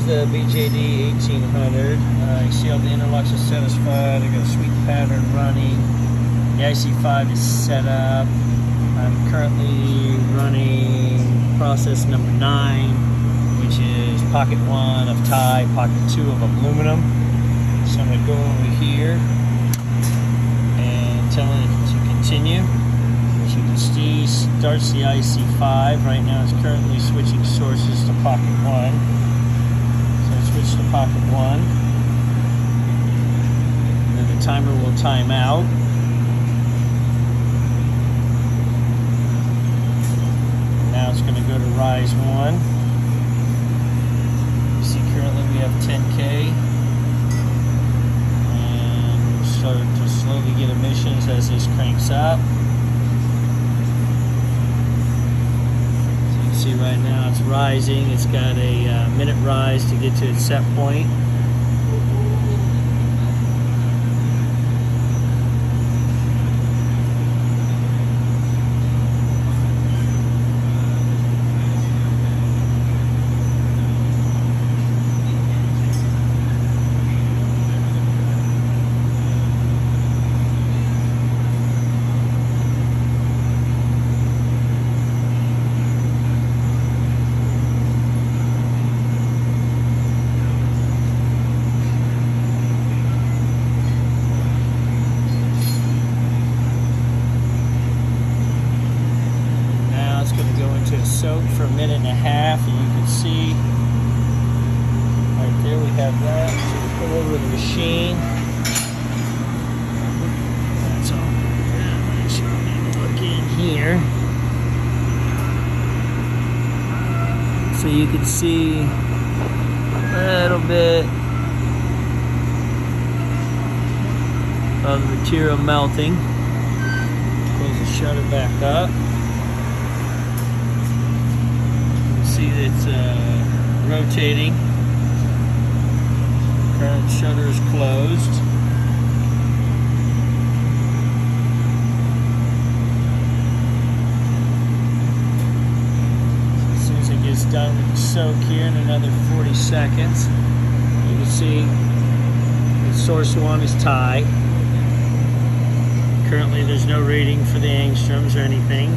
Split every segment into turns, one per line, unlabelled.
the BJD 1800. You see all the interlocks are satisfied. I got a sweep pattern running. The IC5 is set up. I'm currently running process number 9, which is pocket 1 of tie, pocket 2 of aluminum. So I'm going to go over here and tell it to continue. As you can see, starts the IC5. Right now it's currently switching sources to pocket 1. So I switch to pocket 1. And then the timer will time out. Now it's going to go to rise 1. You see currently we have 10K. And we'll start to slowly get emissions as this cranks up. So you can see right now it's rising. It's got a minute rise to get to its set point. Soak for a minute and a half, and you can see right there we have that. So we pull over the machine. That's all. Make sure we look in here. So you can see a little bit of the material melting. Close the shutter back up. See that it's rotating. Current shutter is closed. As soon as it gets done with the soak here in another 40 seconds, you can see that source 1 is tie. Currently there's no rating for the angstroms or anything.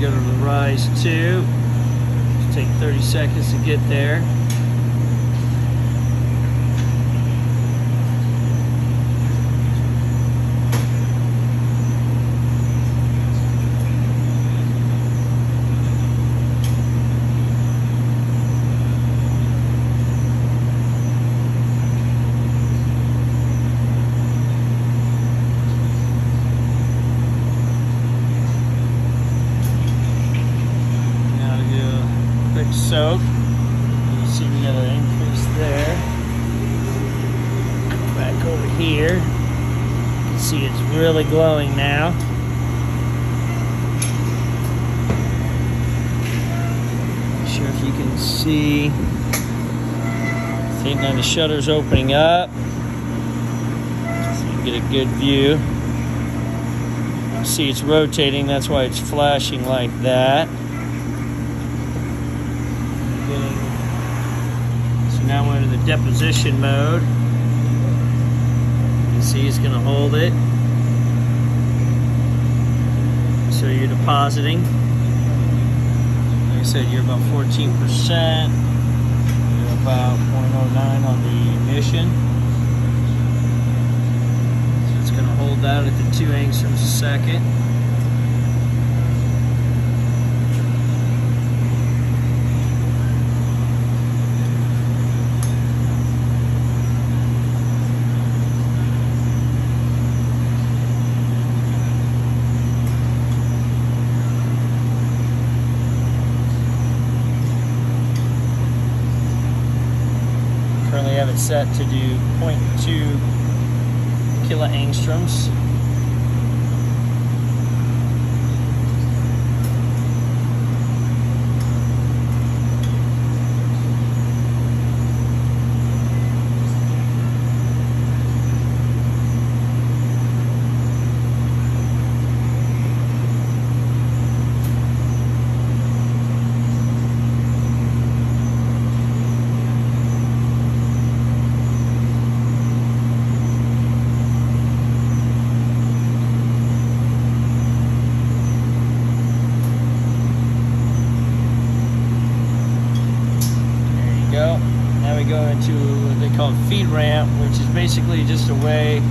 Go to the rise 2. Just take 30 seconds to get there. Soak. You see we got an increase there. Back over here. You can see it's really glowing now. Not sure if you can see. I think now the shutter's opening up. So you can get a good view. You can see it's rotating, that's why it's flashing like that. Now we're in the deposition mode. You see it's going to hold it. So you're depositing. Like I said, you're about 14%. You're about 0.09 on the emission. So it's going to hold that at the 2 angstroms a second. have it set to do 0.2 kiloangstroms. Now we go into what they call feed ramp, which is basically just a way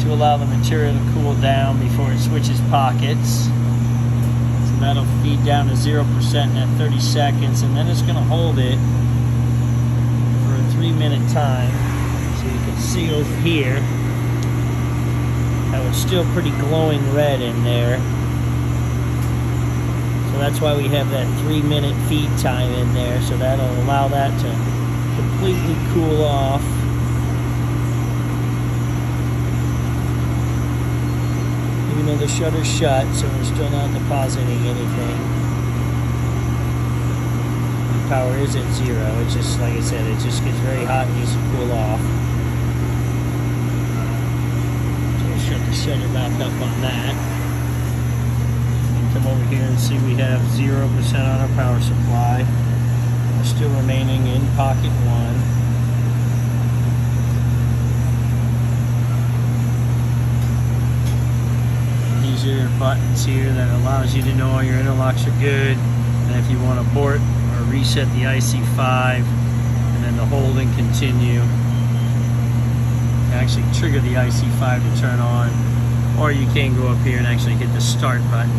to allow the material to cool down before it switches pockets. So that'll feed down to 0% at 30 seconds, and then it's going to hold it for a 3-minute time. So you can see over here how it's still pretty glowing red in there. So that's why we have that 3-minute feed time in there, so that'll allow that to completely cool off. Even though the shutter's shut, so we're still not depositing anything. The power is at 0. It's just, like I said, it just gets very hot and needs to cool off. So we'll shut the shutter back up on that. Come over here and see we have 0% on our power supply. We're still remaining in pocket 1. These are your buttons here that allows you to know all your interlocks are good, and if you want to abort or reset the IC5, and then to hold and continue. You can actually trigger the IC5 to turn on, or you can go up here and actually hit the start button.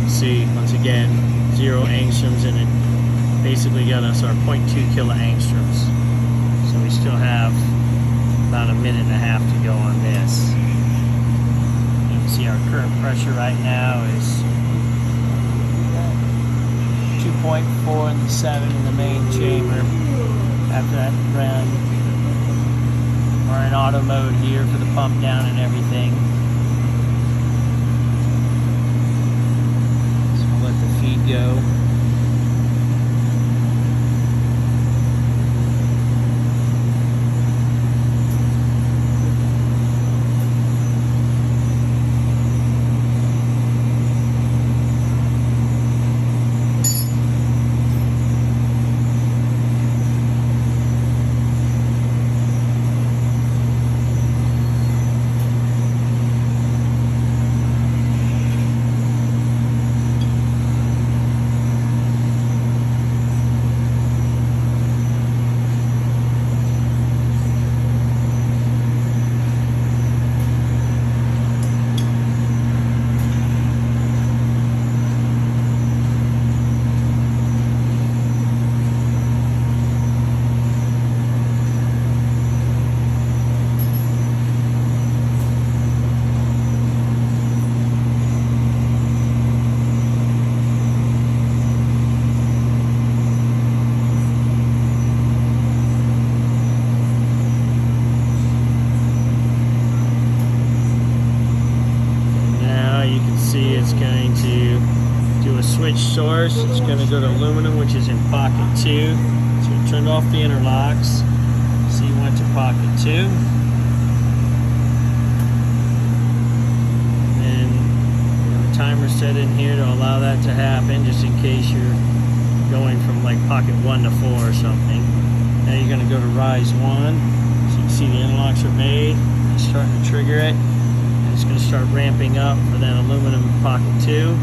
See, once again, 0 angstroms, and it basically got us our 0.2 kiloangstroms. So we still have about a minute and a half to go on this. You can see our current pressure right now is 2.4 and 7 in the main chamber. After that run, we're in auto mode here for the pump down and everything. Feed go. It's going to do a switch source. It's going to go to aluminum, which is in pocket 2. So we turned off the interlocks. See, went to pocket 2. And the timer set in here to allow that to happen, just in case you're going from like pocket 1 to 4 or something. Now you're going to go to rise 1. So you can see the interlocks are made. It's starting to trigger it. It's going to start ramping up for that aluminum pocket 2.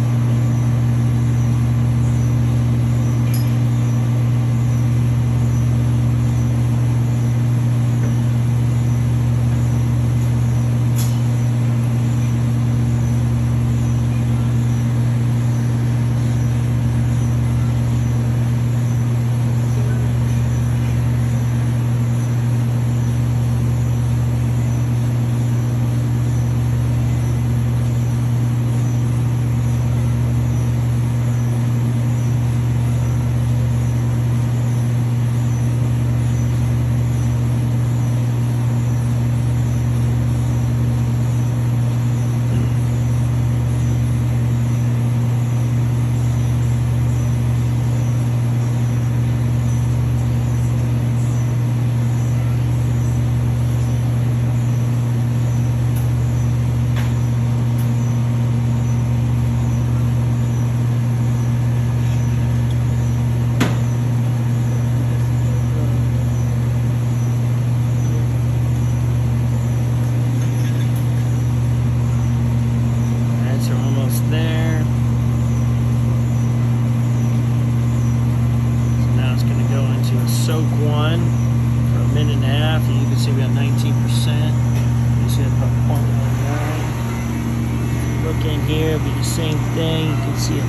here, it'll be the same thing. You can see a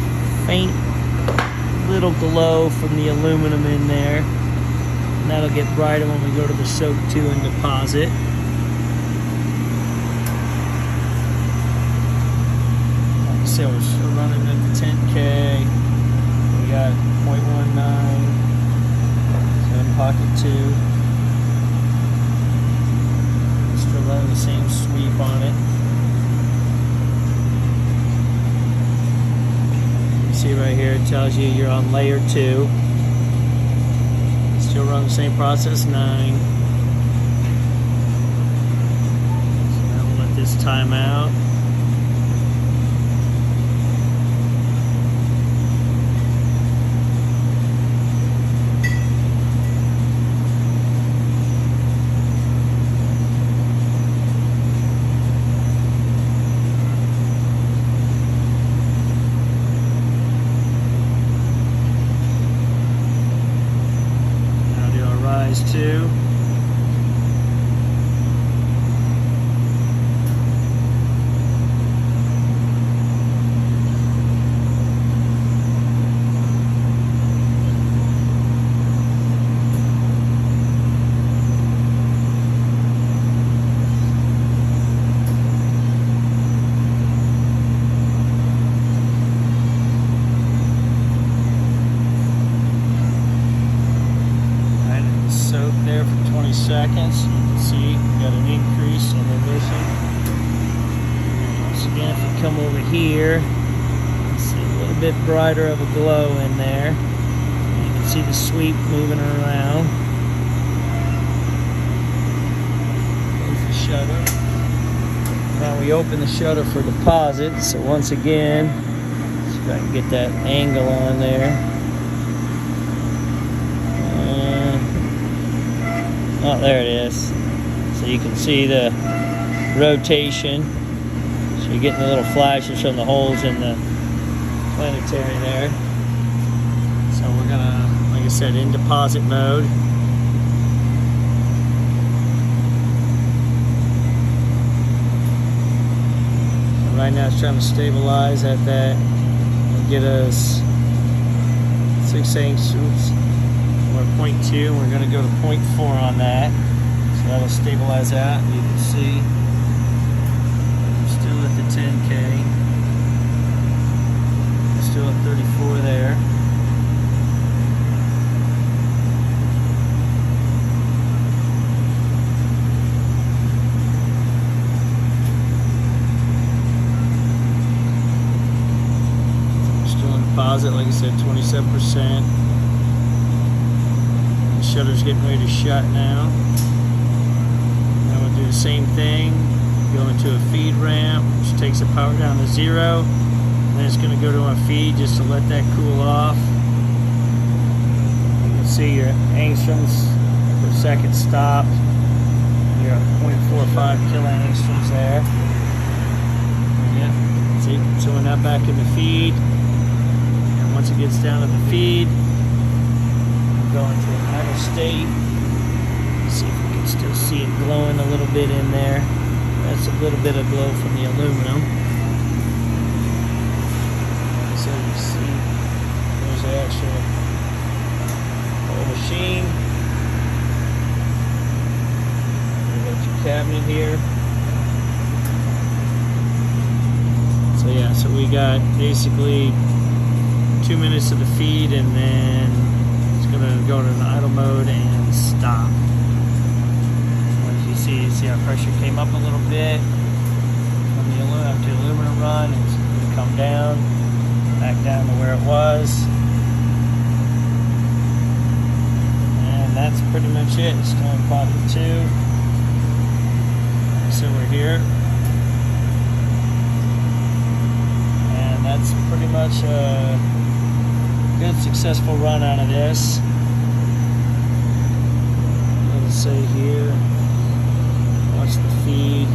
faint little glow from the aluminum in there. And that'll get brighter when we go to the soak 2 and deposit. Like I said, we're still running at the 10K. We got 0.19. So in pocket 2. Still running the same sweep on it. See right here, it tells you you're on layer 2. Still run the same process, 9. So now we'll let this time out. Rise 2. Soak there for 20 seconds. You can see we got an increase in emission. Once again, if you come over here, you can see a little bit brighter of a glow in there. You can see the sweep moving around. Close the shutter. Now we open the shutter for deposit. So once again, see if I can get that angle on there. Oh, there it is. So you can see the rotation. So you're getting the little flashes from the holes in the planetary there. So we're gonna, like I said, in deposit mode. So right now it's trying to stabilize at that and get us 6/8. Oops. We're 0.2, we're going to go to 0.4 on that, so that'll stabilize out. You can see we're still at the 10K, we're still at 34 there. So we're still in deposit, like I said, 27%. Shutter's getting ready to shut now. Now we'll do the same thing. Go into a feed ramp, which takes the power down to 0. Then it's going to go to a feed just to let that cool off. You can see your angstroms per second stopped. You're at 0.45 kiloangstroms there. Yeah. See, so we're now back in the feed. And once it gets down to the feed, go into an idle state. See if we can still see it glowing a little bit in there. That's a little bit of glow from the aluminum. So you see there's the actual whole machine. You got your cabinet here. So yeah, so we got basically 2 minutes of the feed, and then going to go to an idle mode and stop. As you see our pressure came up a little bit from the after the aluminum run. It's going to come down, back down to where it was, and that's pretty much it. It's still in pocket 2. So we're here, and that's pretty much good successful run out of this. Let's say here, watch the feed.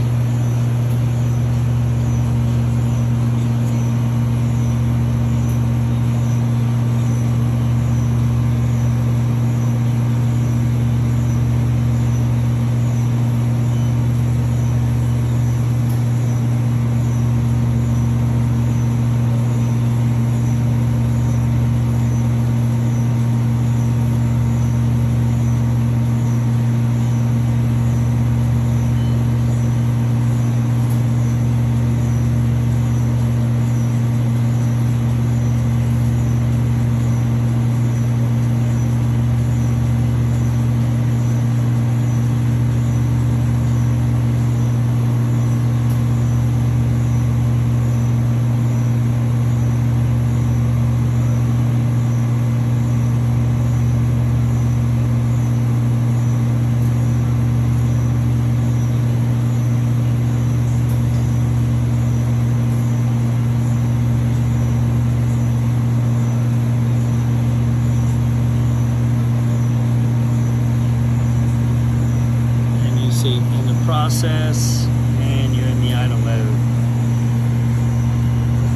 process, and you're in the idle mode.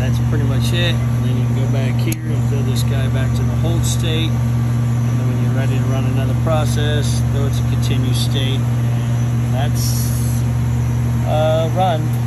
That's pretty much it. And then you can go back here and throw this guy back to the hold state. And then when you're ready to run another process, throw it to continue state. And that's run.